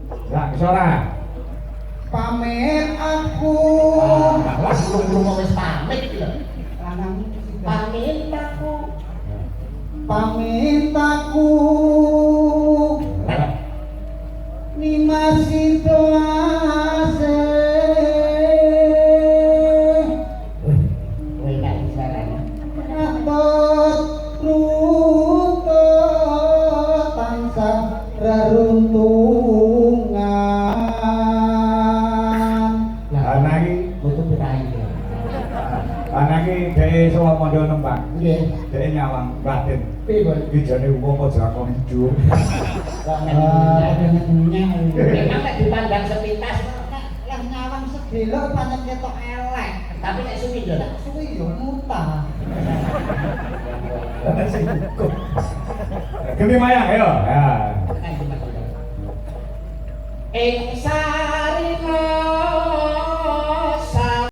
Lah, kesora. Pamit aku. Wes lunga wis pamit lho. Lanang Pamit aku. pamit aku. Nimasi doase. Kowe gak isarane. Atot rutut tansah reruntungan. Anake Butuh pirai. anake dhewe sawa mondo nembang. Nggih. Dhewe nyawang batin. Piye, Bos? Iki jane wong kok jakon hidup. Kok Memang memang nek dipandang sepintas lah nyawang sedelo pancen ketok elek. tapi nek suwi lho. Suwi yo muta. Sing cukup. Gemi mayang ayo. Ya. Ing